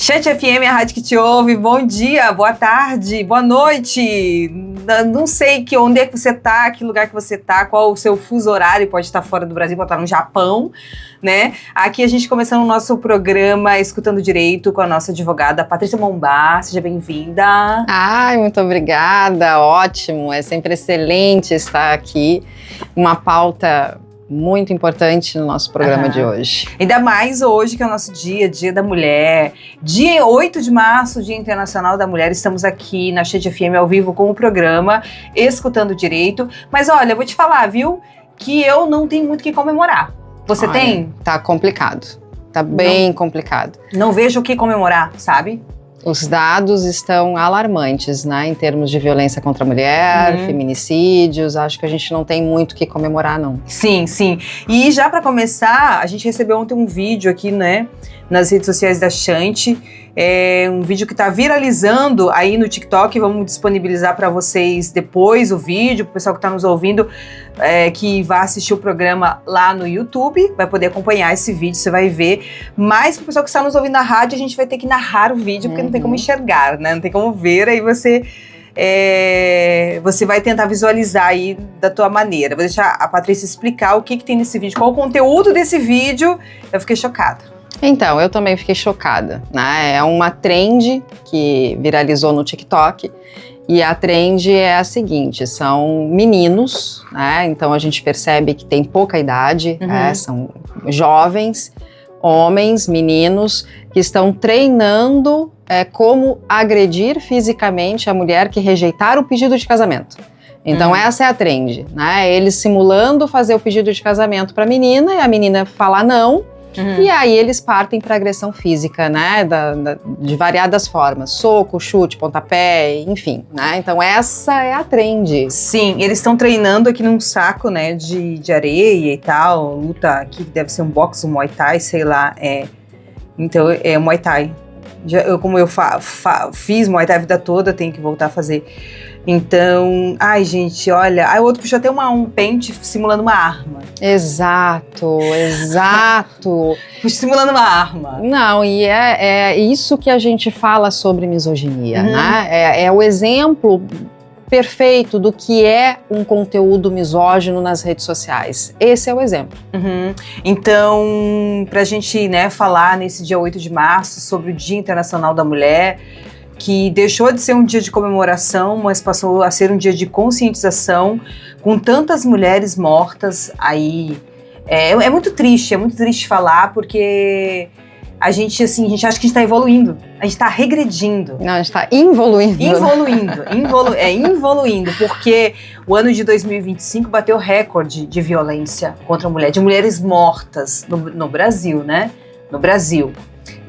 Chat FM, a rádio que te ouve, bom dia, boa tarde, boa noite. Não sei onde é que você tá, que lugar que você tá, qual o seu fuso horário, pode estar fora do Brasil, pode estar no Japão, né? Aqui a gente começando o nosso programa Escutando Direito com a nossa advogada Patrícia Mombar, seja bem-vinda. Ai, muito obrigada, ótimo, é sempre excelente estar aqui, uma pauta muito importante no nosso programa de hoje. Ainda mais hoje, que é o nosso Dia da Mulher. Dia 8 de março, Dia Internacional da Mulher. Estamos aqui na Chat FM ao vivo com o programa Escutando Direito. Mas olha, eu vou te falar, viu? Que eu não tenho muito o que comemorar. Você tem? Tá complicado. Tá bem complicado. Não vejo o que comemorar, sabe? Os dados estão alarmantes, né? Em termos de violência contra a mulher, feminicídios. Acho que a gente não tem muito o que comemorar, não. Sim, sim. E já para começar, a gente recebeu ontem um vídeo aqui, né? Nas redes sociais da Chante. É um vídeo que está viralizando aí no TikTok. Vamos disponibilizar para vocês depois o vídeo, para o pessoal que está nos ouvindo, que vai assistir o programa lá no YouTube, vai poder acompanhar esse vídeo, você vai ver. Mas para o pessoal que está nos ouvindo na rádio, a gente vai ter que narrar o vídeo, porque não tem como enxergar, né? Não tem como ver, aí você vai tentar visualizar aí da tua maneira. Vou deixar a Patrícia explicar o que tem nesse vídeo, qual o conteúdo desse vídeo. Eu fiquei chocada. Então, eu também fiquei chocada, né? É uma trend que viralizou no TikTok e a trend é a seguinte, são meninos, né? Então a gente percebe que tem pouca idade, são jovens, homens, meninos, que estão treinando como agredir fisicamente a mulher que rejeitar o pedido de casamento. Então essa é a trend, né? Eles simulando fazer o pedido de casamento para a menina e a menina falar não. E aí eles partem para agressão física, né, de variadas formas, soco, chute, pontapé, enfim, né, então essa é a trend. Sim, eles estão treinando aqui num saco, né, de areia e tal, luta aqui, que deve ser um boxe, um Muay Thai, sei lá, então é Muay Thai. Como eu fiz Muay Thai a vida toda, tenho que voltar a fazer. Então, ai gente, olha, aí o outro puxou até um pente simulando uma arma. Exato. Simulando uma arma. Não, e é isso que a gente fala sobre misoginia, né? É o exemplo perfeito do que é um conteúdo misógino nas redes sociais. Esse é o exemplo. Então, pra gente, né, falar nesse dia 8 de março sobre o Dia Internacional da Mulher, que deixou de ser um dia de comemoração, mas passou a ser um dia de conscientização, com tantas mulheres mortas aí. É muito triste falar, porque a gente acha que a gente está evoluindo, a gente está regredindo. Não, a gente está involuindo. Involuindo, porque o ano de 2025 bateu recorde de violência contra a mulher, de mulheres mortas no Brasil, né? No Brasil.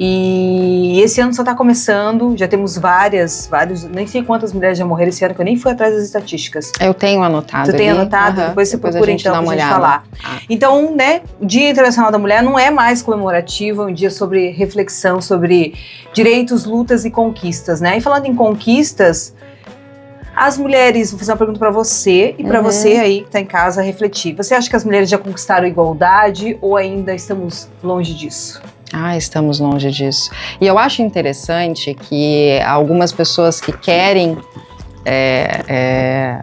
E esse ano só está começando, já temos vários, nem sei quantas mulheres já morreram esse ano, que eu nem fui atrás das estatísticas. Eu tenho anotado. Você tem anotado? Depois você procura então pra gente falar. Então, né, o Dia Internacional da Mulher não é mais comemorativo, é um dia sobre reflexão, sobre direitos, lutas e conquistas, né? E falando em conquistas, as mulheres, vou fazer uma pergunta para você e para você aí que tá em casa refletir. Você acha que as mulheres já conquistaram igualdade ou ainda estamos longe disso? Estamos longe disso. E eu acho interessante que algumas pessoas que querem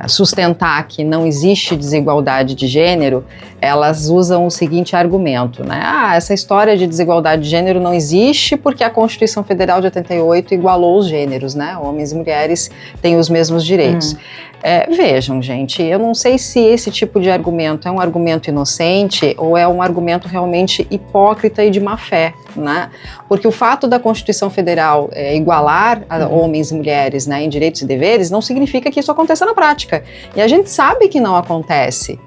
sustentar que não existe desigualdade de gênero, elas usam o seguinte argumento, né? Essa história de desigualdade de gênero não existe porque a Constituição Federal de 88 igualou os gêneros, né? Homens e mulheres têm os mesmos direitos. Vejam, gente, eu não sei se esse tipo de argumento é um argumento inocente ou é um argumento realmente hipócrita e de má fé, né? Porque o fato da Constituição Federal igualar homens e mulheres, né, em direitos e deveres não significa que isso aconteça na prática. E a gente sabe que não acontece.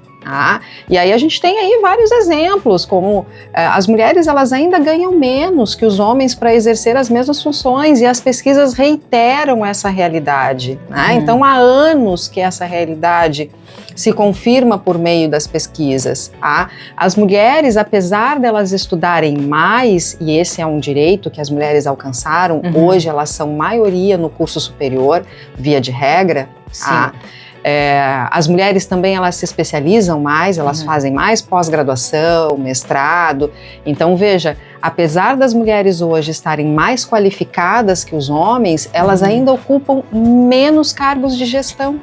E aí a gente tem aí vários exemplos, como as mulheres elas ainda ganham menos que os homens para exercer as mesmas funções, e as pesquisas reiteram essa realidade, né? Então há anos que essa realidade se confirma por meio das pesquisas. As mulheres, apesar delas estudarem mais, e esse é um direito que as mulheres alcançaram, hoje elas são maioria no curso superior, via de regra. As mulheres também elas se especializam mais, elas fazem mais pós-graduação, mestrado. Então veja, apesar das mulheres hoje estarem mais qualificadas que os homens, elas ainda ocupam menos cargos de gestão.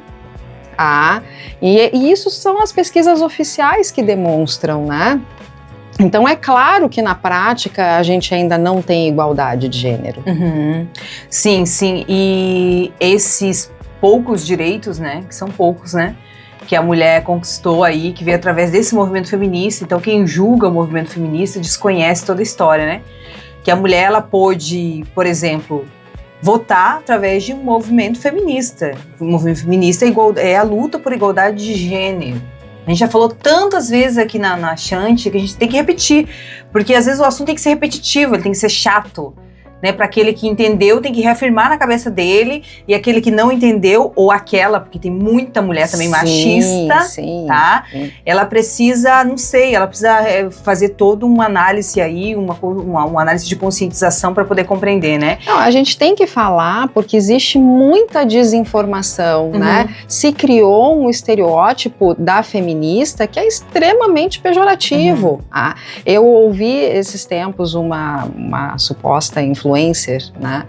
E isso são as pesquisas oficiais que demonstram, né? Então é claro que na prática a gente ainda não tem igualdade de gênero. Sim, e esses poucos direitos, né, que são poucos, né, que a mulher conquistou aí, que veio através desse movimento feminista. Então quem julga o movimento feminista desconhece toda a história, né? Que a mulher, ela pôde, por exemplo, votar através de um movimento feminista. O movimento feminista é a luta por igualdade de gênero. A gente já falou tantas vezes aqui na Chante que a gente tem que repetir, porque às vezes o assunto tem que ser repetitivo, ele tem que ser chato. Né, para aquele que entendeu, tem que reafirmar na cabeça dele, e aquele que não entendeu, ou aquela, porque tem muita mulher também machista, tá? Ela precisa, não sei, ela precisa fazer toda uma análise aí, uma análise de conscientização para poder compreender, né? Não, a gente tem que falar porque existe muita desinformação, né? Se criou um estereótipo da feminista que é extremamente pejorativo. Eu ouvi esses tempos uma suposta influencer, né,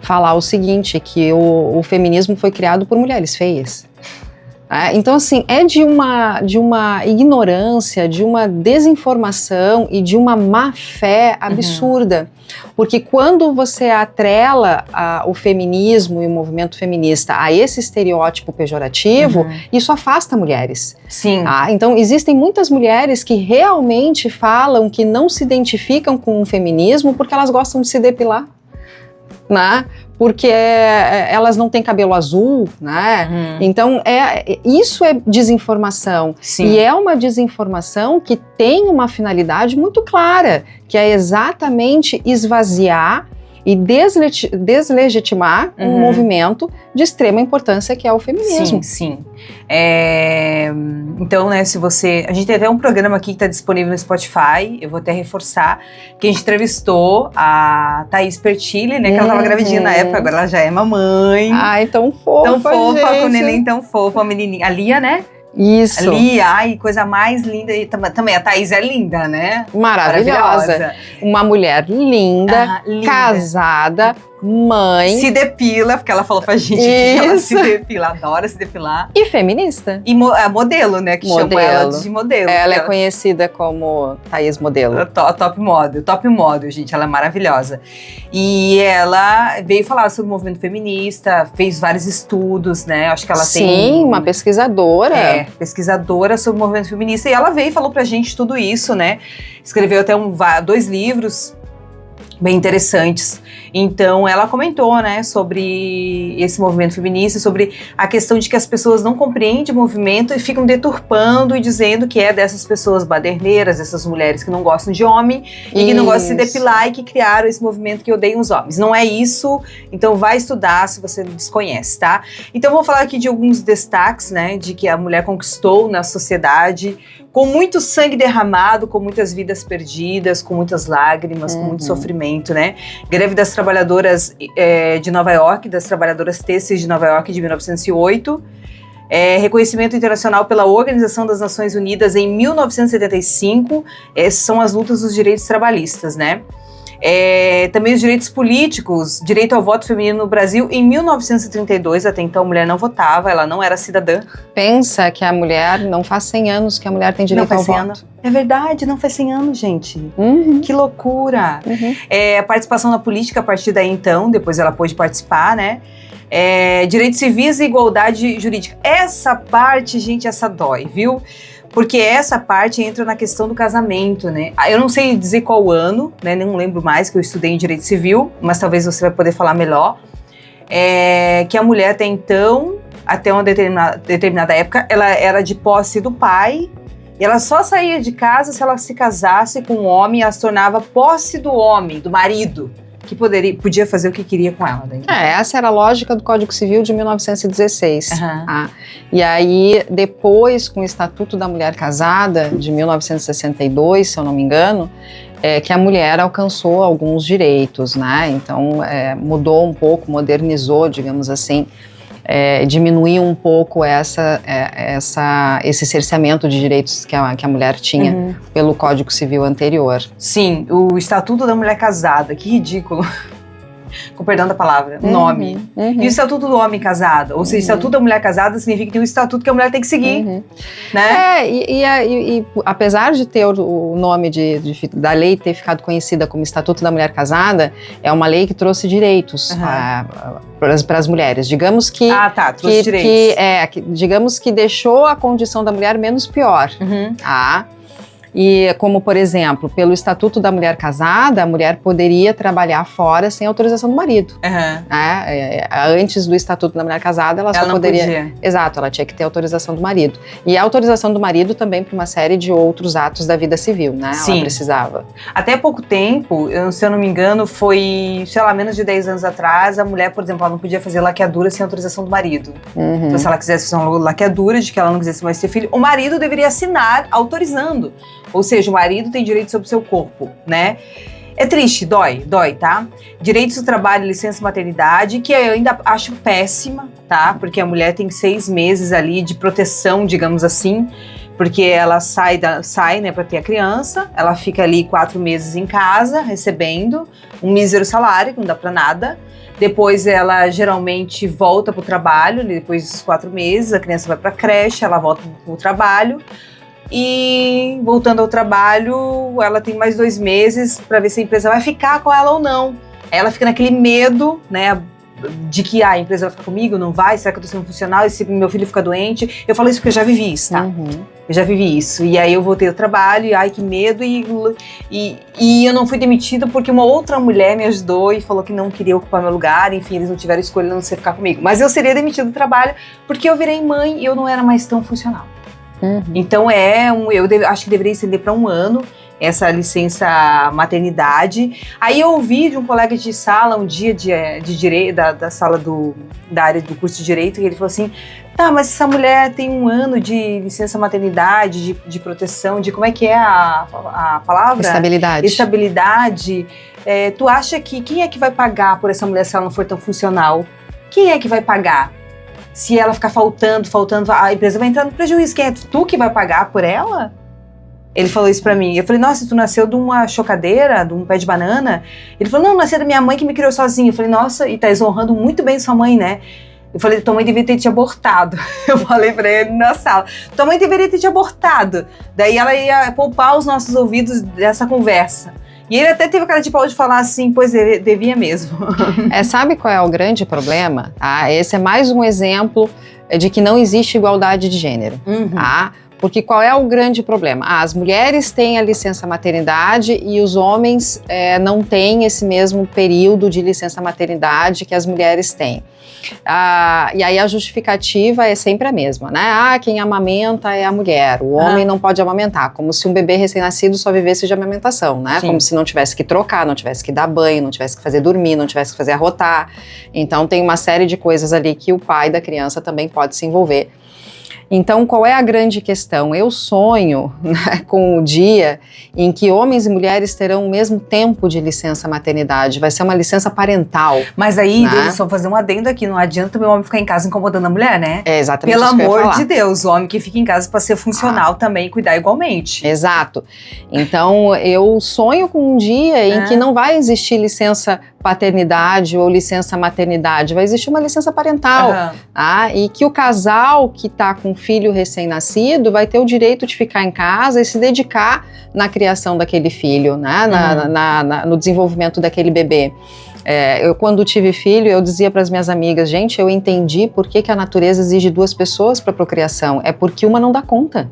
falar o seguinte, que o feminismo foi criado por mulheres feias. Então, assim, é de uma ignorância, de uma desinformação e de uma má fé absurda. Porque quando você atrela o feminismo e o movimento feminista a esse estereótipo pejorativo, isso afasta mulheres. Sim. Então, existem muitas mulheres que realmente falam que não se identificam com o feminismo porque elas gostam de se depilar, né? Porque elas não têm cabelo azul, né? Então, isso é desinformação. Sim. E é uma desinformação que tem uma finalidade muito clara, que é exatamente esvaziar e deslegitimar um movimento de extrema importância que é o feminismo. Sim. Então, né, se você... A gente tem até um programa aqui que está disponível no Spotify, eu vou até reforçar, que a gente entrevistou a Thaís Pertilli, né, que ela estava gravidinha na época, agora ela já é mamãe. Ai, tão fofa, tão fofa, gente. com o neném tão fofa, a menininha. A Lia, né? Isso. Ali, ai, coisa mais linda. E também a Thaís é linda, né? Maravilhosa. Uma mulher linda, casada, mãe. Se depila, porque ela falou pra gente que ela se depila, adora se depilar. E feminista. E modelo, né? Que chamam ela de modelo. Ela é conhecida como Thaís Modelo. Top model, gente. Ela é maravilhosa. E ela veio falar sobre o movimento feminista, fez vários estudos, né? Acho que ela tem... Sim, uma pesquisadora. Pesquisadora sobre o movimento feminista. E ela veio e falou pra gente tudo isso, né? Escreveu até 2 livros bem interessantes. Então, ela comentou, né, sobre esse movimento feminista, sobre a questão de que as pessoas não compreendem o movimento e ficam deturpando e dizendo que é dessas pessoas baderneiras, dessas mulheres que não gostam de homem e que não gostam de se depilar e que criaram esse movimento que odeiam os homens. Não é isso, então vai estudar se você desconhece, tá? Então, vou falar aqui de alguns destaques, né, de que a mulher conquistou na sociedade, com muito sangue derramado, com muitas vidas perdidas, com muitas lágrimas, com muito sofrimento, né? Greve das trabalhadoras de Nova York, das trabalhadoras têxteis de Nova York de 1908. Reconhecimento internacional pela Organização das Nações Unidas em 1975. Essas são as lutas dos direitos trabalhistas, né? Também os direitos políticos, direito ao voto feminino no Brasil em 1932, até então a mulher não votava, ela não era cidadã. Pensa que a mulher, não faz 100 anos que a mulher tem direito ao voto. É verdade, não faz 100 anos, gente. Que loucura. A participação na política a partir daí então, depois ela pôde participar, né? Direitos civis e igualdade jurídica. Essa parte, gente, essa dói, viu? Porque essa parte entra na questão do casamento, né? Eu não sei dizer qual ano, né? Não lembro mais, que eu estudei em Direito Civil, mas talvez você vai poder falar melhor. Que a mulher até então, até uma determinada época, ela era de posse do pai, e ela só saía de casa se ela se casasse com um homem, ela se tornava posse do homem, do marido, que podia fazer o que queria com ela. Daí. Essa era a lógica do Código Civil de 1916. E aí, depois, com o Estatuto da Mulher Casada, de 1962, se eu não me engano, que a mulher alcançou alguns direitos, né? Então, mudou um pouco, modernizou, digamos assim, diminuir um pouco esse cerceamento de direitos que a mulher tinha pelo Código Civil anterior. Sim, o Estatuto da Mulher Casada, que ridículo. Com perdão da palavra, o nome. E o Estatuto do Homem Casado, ou seja, o Estatuto da Mulher Casada significa que tem um estatuto que a mulher tem que seguir, né? E apesar de ter o nome da lei ter ficado conhecida como Estatuto da Mulher Casada, é uma lei que trouxe direitos para as mulheres. Digamos que... trouxe direitos. Digamos que deixou a condição da mulher menos pior. E como, por exemplo, pelo Estatuto da Mulher Casada, a mulher poderia trabalhar fora sem autorização do marido. Antes do Estatuto da Mulher Casada, ela só poderia... Podia. Exato, ela tinha que ter autorização do marido. E a autorização do marido também para uma série de outros atos da vida civil, né? Sim. Ela precisava. Até pouco tempo, se eu não me engano, foi, sei lá, menos de 10 anos atrás, a mulher, por exemplo, ela não podia fazer laqueadura sem autorização do marido. Então, se ela quisesse fazer uma laqueadura de que ela não quisesse mais ter filho, o marido deveria assinar autorizando. Ou seja, o marido tem direito sobre o seu corpo, né? É triste, dói, tá? Direitos do trabalho, licença maternidade, que eu ainda acho péssima, tá? Porque a mulher tem 6 meses ali de proteção, digamos assim, porque ela sai, né, para ter a criança, ela fica ali 4 meses em casa, recebendo um mísero salário, que não dá pra nada. Depois ela geralmente volta pro trabalho, depois dos 4 meses, a criança vai pra creche, ela volta pro trabalho. E voltando ao trabalho, ela tem mais 2 meses para ver se a empresa vai ficar com ela ou não. Aí ela fica naquele medo, né, de que a empresa vai ficar comigo, não vai? Será que eu tô sendo funcional? E se meu filho fica doente? Eu falo isso porque eu já vivi isso, tá? Eu já vivi isso. E aí eu voltei ao trabalho e ai, que medo. E eu não fui demitida porque uma outra mulher me ajudou e falou que não queria ocupar meu lugar. Enfim, eles não tiveram escolha, não sei ficar comigo. Mas eu seria demitida do trabalho porque eu virei mãe e eu não era mais tão funcional. Então acho que deveria estender para 1 ano essa licença maternidade. Aí eu ouvi de um colega de sala um dia de direito, da sala da área do curso de direito, que ele falou assim: tá, mas essa mulher tem 1 ano de licença maternidade, de proteção, de como é que é a palavra? Estabilidade. Tu acha que quem é que vai pagar por essa mulher se ela não for tão funcional? Quem é que vai pagar? Se ela ficar faltando, a empresa vai entrar no prejuízo. Quem é tu que vai pagar por ela? Ele falou isso pra mim. Eu falei, nossa, tu nasceu de uma chocadeira, de um pé de banana? Ele falou, não, nasceu da minha mãe que me criou sozinha. Eu falei, nossa, e tá honrando muito bem sua mãe, né? Eu falei, tua mãe deveria ter te abortado. Eu falei pra ele na sala, tua mãe deveria ter te abortado. Daí ela ia poupar os nossos ouvidos dessa conversa. E ele até teve a cara de pau de falar assim, pois devia mesmo. Sabe qual é o grande problema? Esse é mais um exemplo de que não existe igualdade de gênero. Porque qual é o grande problema? As mulheres têm a licença maternidade e os homens não têm esse mesmo período de licença maternidade que as mulheres têm. E aí a justificativa é sempre a mesma, né? Quem amamenta é a mulher, o homem não pode amamentar, como se um bebê recém-nascido só vivesse de amamentação, né? Sim. Como se não tivesse que trocar, não tivesse que dar banho, não tivesse que fazer dormir, não tivesse que fazer arrotar. Então tem uma série de coisas ali que o pai da criança também pode se envolver. Então, qual é a grande questão? Eu sonho, né, com o dia em que homens e mulheres terão o mesmo tempo de licença maternidade. Vai ser uma licença parental. Mas aí, né? Deixa eu só fazer um adendo aqui. Não adianta o homem ficar em casa incomodando a mulher, né? É exatamente Pelo isso que eu ia amor falar. de Deus, o homem que fica em casa para ser funcional também e cuidar igualmente. Exato. Então, eu sonho com um dia em que não vai existir licença paternidade ou licença maternidade, vai existir uma licença parental, e que o casal que está com um filho recém-nascido vai ter o direito de ficar em casa e se dedicar na criação daquele filho, né? No desenvolvimento daquele bebê. Eu, quando tive filho, eu dizia para as minhas amigas, gente, eu entendi por que a natureza exige 2 pessoas para procriação, é porque uma não dá conta.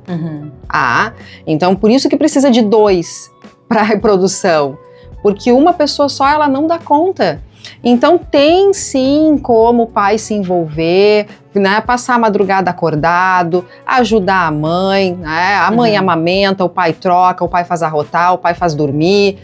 Então por isso que precisa de 2 para a reprodução, porque uma pessoa só ela não dá conta. Então tem sim como o pai se envolver, né, passar a madrugada acordado, ajudar a mãe, né, a mãe amamenta, o pai troca, o pai faz arrotar, o pai faz dormir,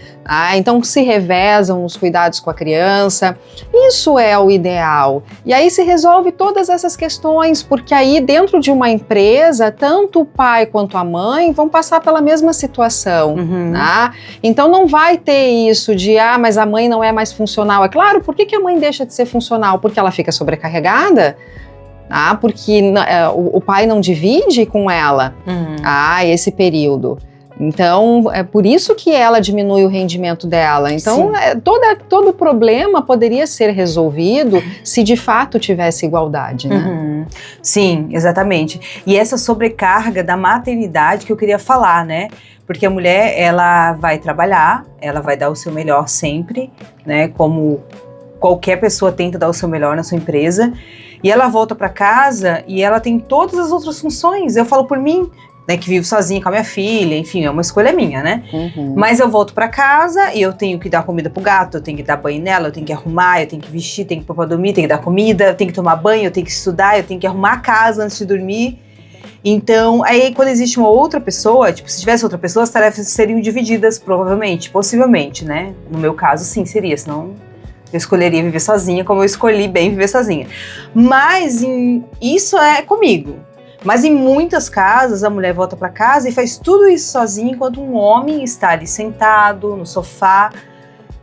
então se revezam os cuidados com a criança, isso é o ideal. E aí se resolve todas essas questões, porque aí dentro de uma empresa, tanto o pai quanto a mãe vão passar pela mesma situação, né? Então não vai ter isso de, mas a mãe não é mais funcional. É claro, por que a mãe deixa de ser funcional? Porque ela fica sobrecarregada? Porque o pai não divide com ela esse período. Então, é por isso que ela diminui o rendimento dela. Então, todo problema poderia ser resolvido se de fato tivesse igualdade, né? Sim, exatamente. E essa sobrecarga da maternidade que eu queria falar, né? Porque a mulher, ela vai trabalhar, ela vai dar o seu melhor sempre, né? Como qualquer pessoa tenta dar o seu melhor na sua empresa. E ela volta para casa e ela tem todas as outras funções. Eu falo por mim, né, que vivo sozinha com a minha filha, enfim, é uma escolha minha, né? Mas eu volto pra casa e eu tenho que dar comida pro gato, eu tenho que dar banho nela, eu tenho que arrumar, eu tenho que vestir, tenho que pôr pra dormir, tenho que dar comida, eu tenho que tomar banho, eu tenho que estudar, eu tenho que arrumar a casa antes de dormir. Então, aí quando existe uma outra pessoa, tipo, se tivesse outra pessoa, as tarefas seriam divididas, provavelmente, possivelmente, né? No meu caso, sim, seria, senão eu escolheria viver sozinha, como eu escolhi bem viver sozinha. Mas isso é comigo. Mas em muitas casas, a mulher volta para casa e faz tudo isso sozinha, enquanto um homem está ali sentado no sofá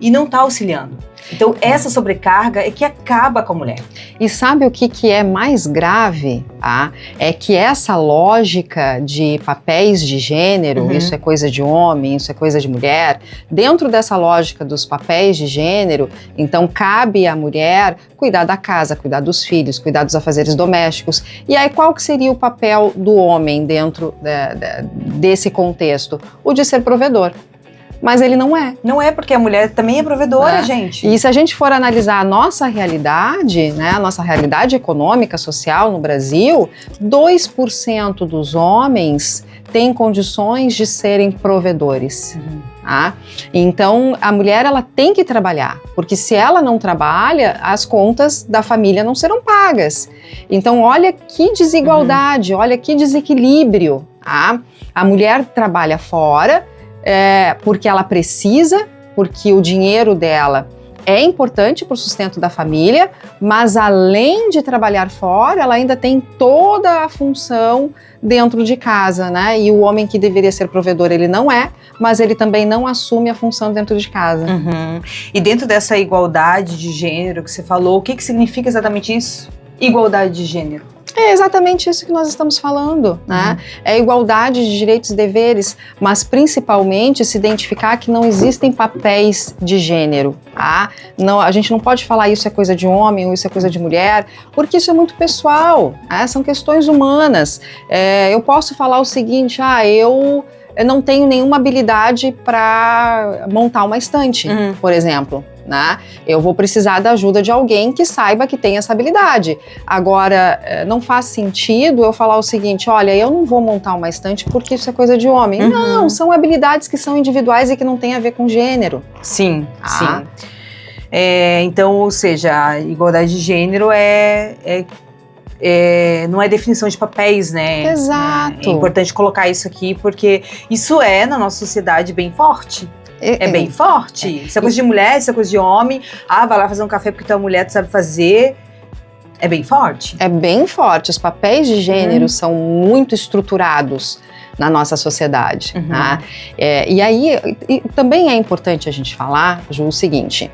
e não está auxiliando. Então, essa sobrecarga é que acaba com a mulher. E sabe o que é mais grave? É que essa lógica de papéis de gênero, isso é coisa de homem, isso é coisa de mulher, dentro dessa lógica dos papéis de gênero, então cabe à mulher cuidar da casa, cuidar dos filhos, cuidar dos afazeres domésticos. E aí qual que seria o papel do homem dentro desse contexto? O de ser provedor. Mas ele não é. Não é, porque a mulher também é provedora, gente. E se a gente for analisar a nossa realidade, né, a nossa realidade econômica, social no Brasil, 2% dos homens têm condições de serem provedores. Então, a mulher, ela tem que trabalhar, porque se ela não trabalha, as contas da família não serão pagas. Então, olha que desigualdade, olha que desequilíbrio. A mulher trabalha fora, porque ela precisa, porque o dinheiro dela é importante para o sustento da família, mas além de trabalhar fora, ela ainda tem toda a função dentro de casa, né? E o homem que deveria ser provedor, ele não é, mas ele também não assume a função dentro de casa. E dentro dessa igualdade de gênero que você falou, o que significa exatamente isso? Igualdade de gênero. É exatamente isso que nós estamos falando, né? É igualdade de direitos e deveres, mas principalmente se identificar que não existem papéis de gênero, Não, a gente não pode falar isso é coisa de homem ou isso é coisa de mulher, porque isso é muito pessoal, são questões humanas. Eu posso falar o seguinte, eu não tenho nenhuma habilidade para montar uma estante, por exemplo. Eu vou precisar da ajuda de alguém que saiba que tem essa habilidade. Agora, não faz sentido eu falar o seguinte, olha, eu não vou montar uma estante porque isso é coisa de homem. Não, são habilidades que são individuais e que não têm a ver com gênero. Sim. Então, ou seja, a igualdade de gênero não é definição de papéis, né? Exato. É importante colocar isso aqui, porque isso na nossa sociedade bem forte. É bem forte. Isso é coisa de mulher, isso é coisa de homem. Vai lá fazer um café porque tua mulher tu sabe fazer. É bem forte. É bem forte. Os papéis de gênero são muito estruturados na nossa sociedade. E aí, também é importante a gente falar, Ju, o seguinte.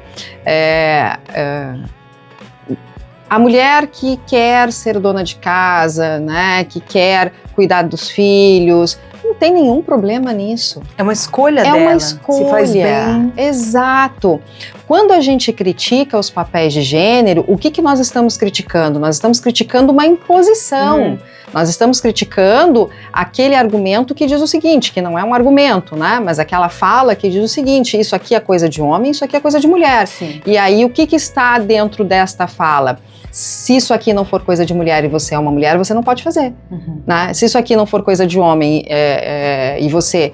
A mulher que quer ser dona de casa, né, que quer cuidar dos filhos, não tem nenhum problema nisso. É uma escolha dela. É uma escolha. Se faz bem. Exato. Quando a gente critica os papéis de gênero, o que nós estamos criticando? Nós estamos criticando uma imposição. Nós estamos criticando aquele argumento que diz o seguinte, que não é um argumento, né? Mas aquela fala que diz o seguinte, isso aqui é coisa de homem, isso aqui é coisa de mulher. Sim. E aí, o que está dentro desta fala? Se isso aqui não for coisa de mulher e você é uma mulher, você não pode fazer. Né? Se isso aqui não for coisa de homem e você,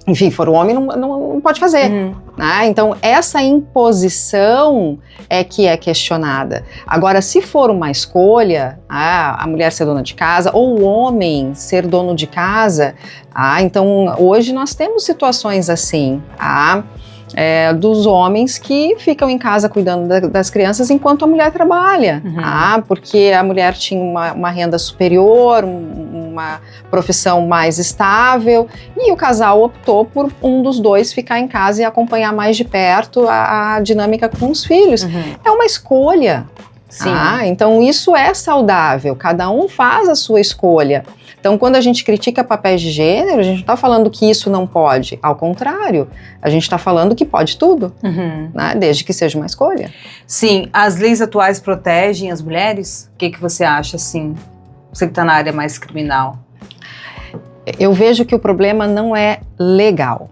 enfim, for um homem, não pode fazer. Né? Então, essa imposição é que é questionada. Agora, se for uma escolha, a mulher ser dona de casa ou o homem ser dono de casa, então hoje nós temos situações assim, dos homens que ficam em casa cuidando das crianças enquanto a mulher trabalha, porque a mulher tinha uma renda superior, uma profissão mais estável, e o casal optou por um dos dois ficar em casa e acompanhar mais de perto a dinâmica com os filhos. É uma escolha. Sim. Então isso é saudável, cada um faz a sua escolha. Então quando a gente critica papéis de gênero, a gente não está falando que isso não pode, ao contrário, a gente está falando que pode tudo, né? Desde que seja uma escolha. Sim, as leis atuais protegem as mulheres? O que você acha, assim, você que está na área mais criminal? Eu vejo que o problema não é legal,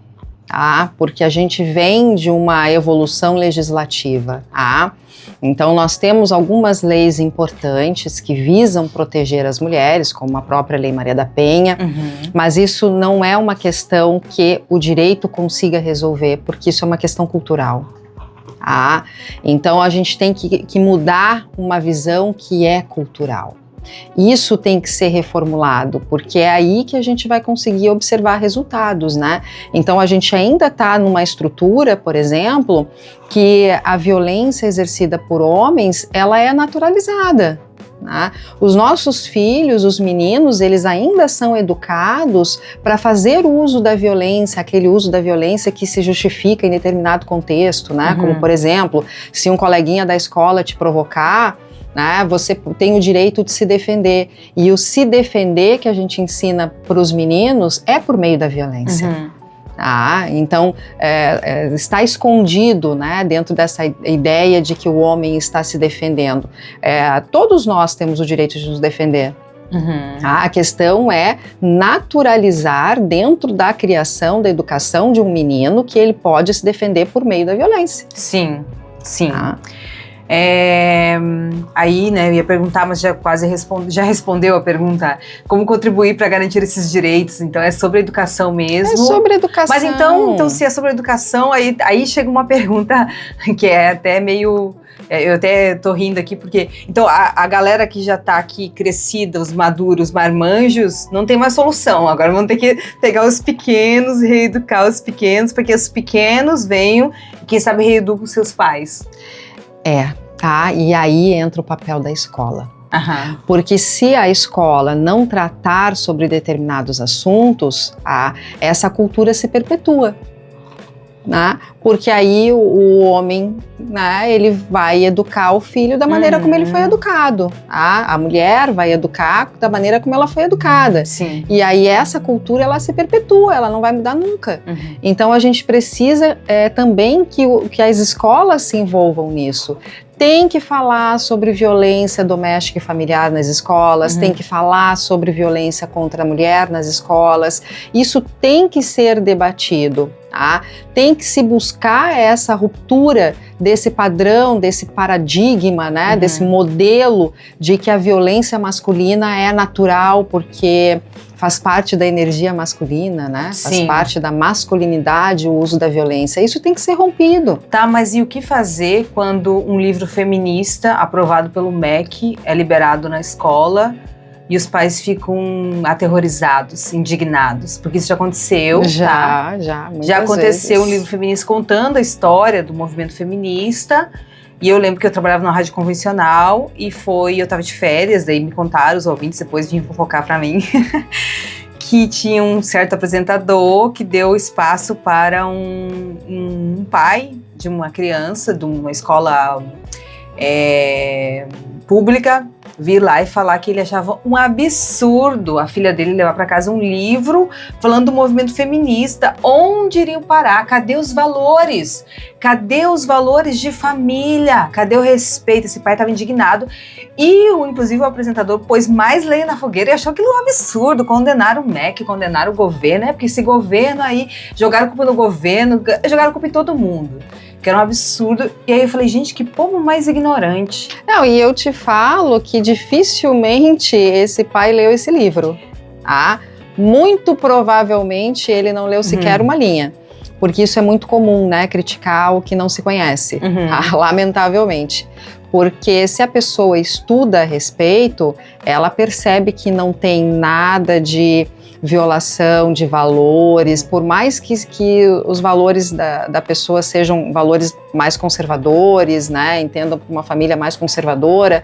porque a gente vem de uma evolução legislativa. Então nós temos algumas leis importantes que visam proteger as mulheres, como a própria Lei Maria da Penha, mas isso não é uma questão que o direito consiga resolver, porque isso é uma questão cultural. Então a gente tem que mudar uma visão que é cultural. Isso tem que ser reformulado, porque é aí que a gente vai conseguir observar resultados, né? Então a gente ainda está numa estrutura, por exemplo, que a violência exercida por homens, ela é naturalizada. Os nossos filhos, os meninos, eles ainda são educados para fazer uso da violência, aquele uso da violência que se justifica em determinado contexto, né? Como, por exemplo, se um coleguinha da escola te provocar, você tem o direito de se defender. E o se defender que a gente ensina para os meninos é por meio da violência. Então está escondido, né, dentro dessa ideia de que o homem está se defendendo. Todos nós temos o direito de nos defender. A questão é naturalizar dentro da criação, da educação de um menino que ele pode se defender por meio da violência. Sim. Aí, né, eu ia perguntar, mas já respondeu a pergunta, como contribuir para garantir esses direitos? Então é sobre a educação mesmo. É sobre a educação. Mas então se é sobre a educação, aí chega uma pergunta que é até meio... Eu até tô rindo aqui porque... Então a galera que já tá aqui crescida, os maduros, marmanjos, não tem mais solução. Agora vão ter que pegar os pequenos e reeducar os pequenos, para que os pequenos venham e quem sabe reeducam os seus pais. E aí entra o papel da escola. Porque se a escola não tratar sobre determinados assuntos, essa cultura se perpetua. Porque aí o homem, ele vai educar o filho da maneira como ele foi educado. A mulher vai educar da maneira como ela foi educada. Sim. E aí essa cultura, ela se perpetua, ela não vai mudar nunca. Então a gente precisa também que as escolas se envolvam nisso. Tem que falar sobre violência doméstica e familiar nas escolas, tem que falar sobre violência contra a mulher nas escolas. Isso tem que ser debatido. Tem que se buscar essa ruptura desse padrão, desse paradigma, desse modelo de que a violência masculina é natural porque faz parte da energia masculina, Faz parte da masculinidade o uso da violência. Isso tem que ser rompido. Mas e o que fazer quando um livro feminista aprovado pelo MEC é liberado na escola e os pais ficam aterrorizados, indignados? Porque isso já aconteceu. Já aconteceu vezes. Um livro feminista contando a história do movimento feminista. E eu lembro que eu trabalhava na rádio convencional e eu tava de férias, daí me contaram, os ouvintes depois vinham fofocar pra mim, que tinha um certo apresentador que deu espaço para um pai de uma criança de uma escola pública vir lá e falar que ele achava um absurdo a filha dele levar para casa um livro falando do movimento feminista. Onde iriam parar? Cadê os valores? Cadê os valores de família? Cadê o respeito? Esse pai estava indignado e, inclusive, o apresentador pôs mais lenha na fogueira e achou aquilo um absurdo. Condenaram o MEC, condenaram o governo, porque esse governo aí, jogaram culpa no governo, jogaram culpa em todo mundo. Que era um absurdo. E aí eu falei, gente, que povo mais ignorante. Não, e eu te falo que dificilmente esse pai leu esse livro. Muito provavelmente ele não leu sequer uma linha. Porque isso é muito comum, criticar o que não se conhece, lamentavelmente. Porque se a pessoa estuda a respeito, ela percebe que não tem nada de violação de valores, por mais que os valores da pessoa sejam valores mais conservadores, entendam por uma família mais conservadora,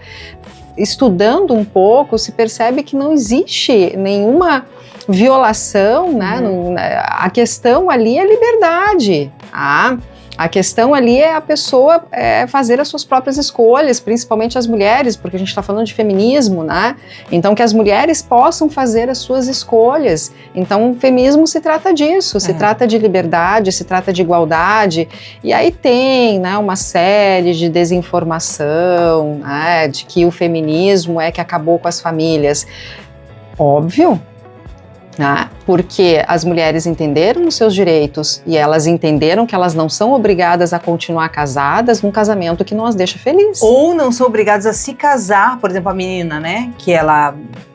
estudando um pouco se percebe que não existe nenhuma violação, A questão ali é liberdade, A questão ali é a pessoa fazer as suas próprias escolhas, principalmente as mulheres, porque a gente está falando de feminismo, né? Então, que as mulheres possam fazer as suas escolhas. Então, o feminismo se trata disso, se trata de liberdade, se trata de igualdade. E aí tem, né, uma série de desinformação, né, de que o feminismo é que acabou com as famílias. Óbvio, né? Porque as mulheres entenderam os seus direitos e elas entenderam que elas não são obrigadas a continuar casadas num casamento que não as deixa felizes. Ou não são obrigadas a se casar, por exemplo, a menina, né, que ela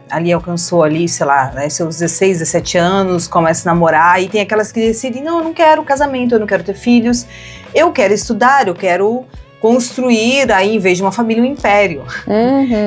ali alcançou ali, sei lá, né, seus 16, 17 anos, começa a namorar e tem aquelas que decidem, não, eu não quero casamento, eu não quero ter filhos, eu quero estudar, eu quero construir aí, em vez de uma família, um império.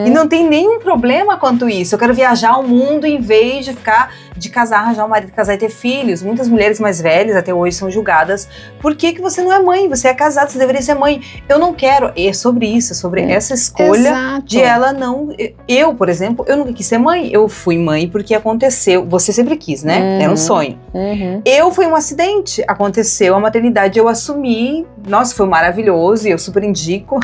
E não tem nenhum problema quanto isso. Eu quero viajar ao mundo em vez de ficar, de casar, arranjar um marido, casar e ter filhos. Muitas mulheres mais velhas até hoje são julgadas. Por que você não é mãe? Você é casada, você deveria ser mãe. Eu não quero. É sobre isso, é sobre essa escolha. Exato. De ela não... Eu, por exemplo, eu nunca quis ser mãe. Eu fui mãe porque aconteceu. Você sempre quis, né? Era um sonho. Eu fui um acidente. Aconteceu a maternidade, eu assumi. Nossa, foi maravilhoso e eu super indico,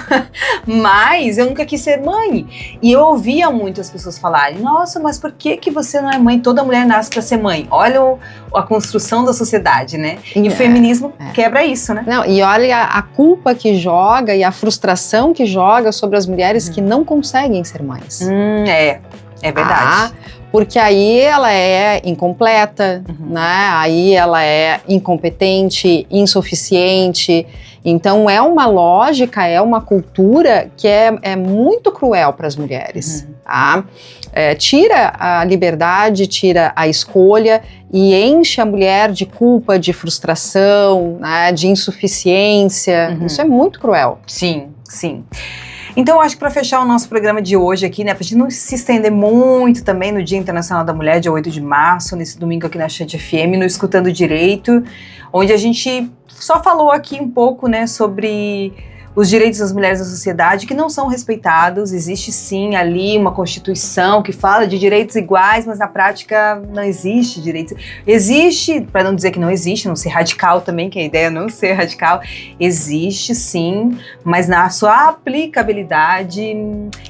mas eu nunca quis ser mãe. E eu ouvia muitas pessoas falarem, nossa, mas por que você não é mãe? Toda mulher nasce pra ser mãe. Olha a construção da sociedade, né? E o feminismo quebra isso, né? Não, e olha a culpa que joga e a frustração que joga sobre as mulheres que não conseguem ser mães. É verdade. Porque aí ela é incompleta, né? Aí ela é incompetente, insuficiente. Então é uma lógica, é uma cultura que é muito cruel para as mulheres. Tá? Tira a liberdade, tira a escolha e enche a mulher de culpa, de frustração, né? De insuficiência. Isso é muito cruel. Sim, sim. Então, eu acho que para fechar o nosso programa de hoje aqui, né, pra gente não se estender muito também no Dia Internacional da Mulher, dia 8 de março, nesse domingo aqui na Chante FM, no Escutando Direito, onde a gente só falou aqui um pouco, né, sobre os direitos das mulheres na sociedade que não são respeitados. Existe sim ali uma Constituição que fala de direitos iguais, mas na prática não existe direitos. Existe, para não dizer que não existe, não ser radical também, que a ideia é não ser radical, existe sim, mas na sua aplicabilidade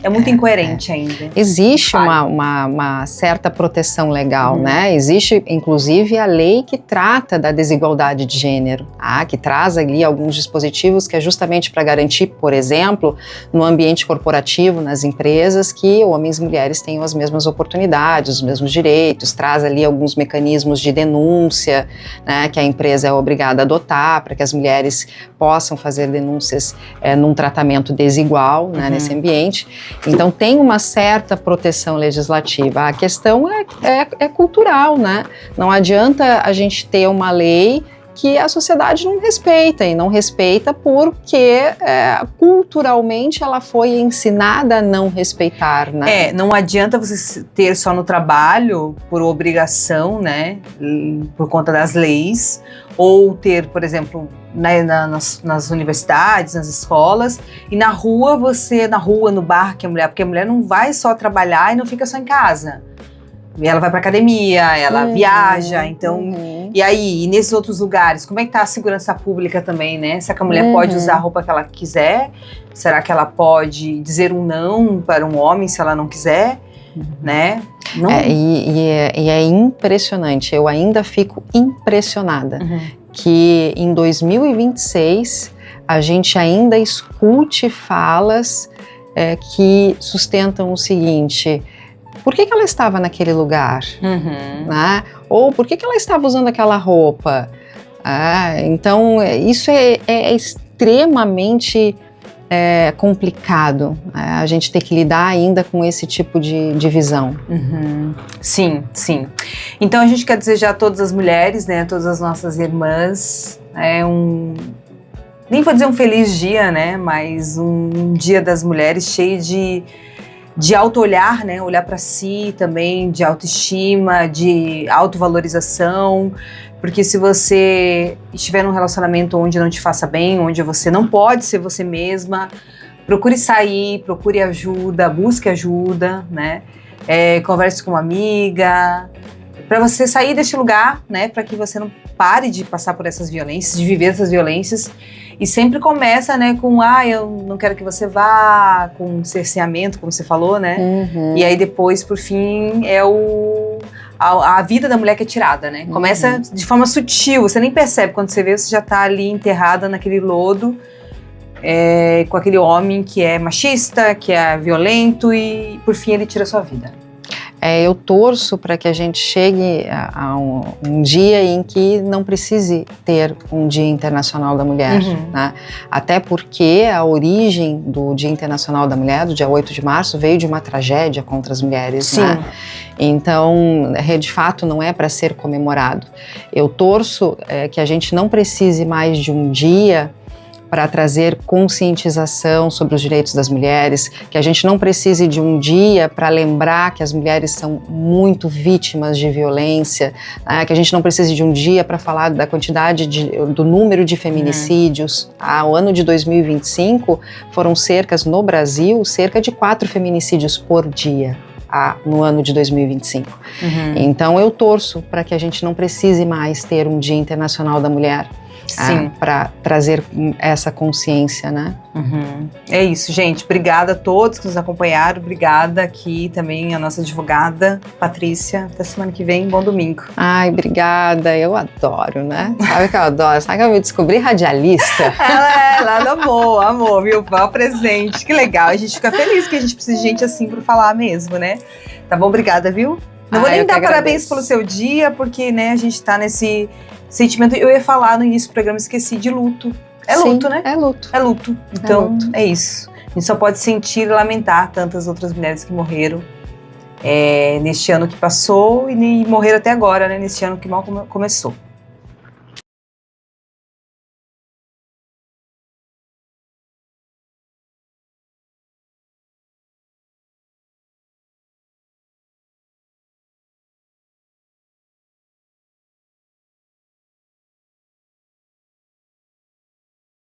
é muito incoerente ainda. Existe uma certa proteção legal, né? Existe inclusive a lei que trata da desigualdade de gênero, que traz ali alguns dispositivos que é justamente para garantir, por exemplo, no ambiente corporativo, nas empresas, que homens e mulheres tenham as mesmas oportunidades, os mesmos direitos, traz ali alguns mecanismos de denúncia, né, que a empresa é obrigada a adotar para que as mulheres possam fazer denúncias num tratamento desigual, né, nesse ambiente. Então tem uma certa proteção legislativa. A questão é cultural, né? Não adianta a gente ter uma lei que a sociedade não respeita, e não respeita porque culturalmente ela foi ensinada a não respeitar, né? Não adianta você ter só no trabalho por obrigação, né, por conta das leis, ou ter, por exemplo, nas universidades, nas escolas, e na rua, no bar, porque a mulher não vai só trabalhar e não fica só em casa. Ela vai pra academia, ela viaja, então... E aí, e nesses outros lugares, como é que tá a segurança pública também, né? Será que a mulher pode usar a roupa que ela quiser? Será que ela pode dizer um não para um homem se ela não quiser? Né? Não. E é impressionante, eu ainda fico impressionada que em 2026 a gente ainda escute falas que sustentam o seguinte... Por que ela estava naquele lugar? Né? Ou por que ela estava usando aquela roupa? Então, isso é extremamente complicado. A gente ter que lidar ainda com esse tipo de divisão. Sim, sim. Então, a gente quer desejar a todas as mulheres, né, a todas as nossas irmãs, nem vou dizer um feliz dia, né, mas um dia das mulheres cheio de auto-olhar, né? Olhar para si também, de autoestima, de autovalorização, porque se você estiver num relacionamento onde não te faça bem, onde você não pode ser você mesma, procure sair, procure ajuda, busque ajuda, né? Converse com uma amiga, para você sair deste lugar, né? Para que você não pare de passar por essas violências, de viver essas violências, E sempre começa, né, com, eu não quero que você vá, com cerceamento, como você falou, né? E aí depois, por fim, é a vida da mulher que é tirada, né? Começa de forma sutil, você nem percebe, quando você vê, você já tá ali enterrada naquele lodo, com aquele homem que é machista, que é violento e, por fim, ele tira a sua vida. Eu torço para que a gente chegue a um dia em que não precise ter um Dia Internacional da Mulher, né? Até porque a origem do Dia Internacional da Mulher, do dia 8 de março, veio de uma tragédia contra as mulheres, né? Então, de fato, não é para ser comemorado. Eu torço que a gente não precise mais de um dia para trazer conscientização sobre os direitos das mulheres, que a gente não precise de um dia para lembrar que as mulheres são muito vítimas de violência, né? Que a gente não precise de um dia para falar da quantidade do número de feminicídios. O ano de 2025 foram no Brasil, cerca de 4 feminicídios por dia. No ano de 2025. Então eu torço para que a gente não precise mais ter um Dia Internacional da Mulher. Para trazer essa consciência, né? É isso, gente. Obrigada a todos que nos acompanharam. Obrigada aqui também a nossa advogada, Patrícia. Até semana que vem, bom domingo. Ai, obrigada. Eu adoro, né? Sabe o que eu adoro? Sabe que eu me descobri radialista? Ela amou, viu? Foi um presente. Que legal. A gente fica feliz que a gente precisa de gente assim para falar mesmo, né? Tá bom? Obrigada, viu? Não vou nem dar parabéns pelo seu dia, porque, né, a gente tá nesse sentimento. Eu ia falar no início do programa, esqueci, de luto. Luto, né? É luto. Então, é isso. A gente só pode sentir e lamentar tantas outras mulheres que morreram neste ano que passou e morreram até agora, né? Neste ano que mal começou.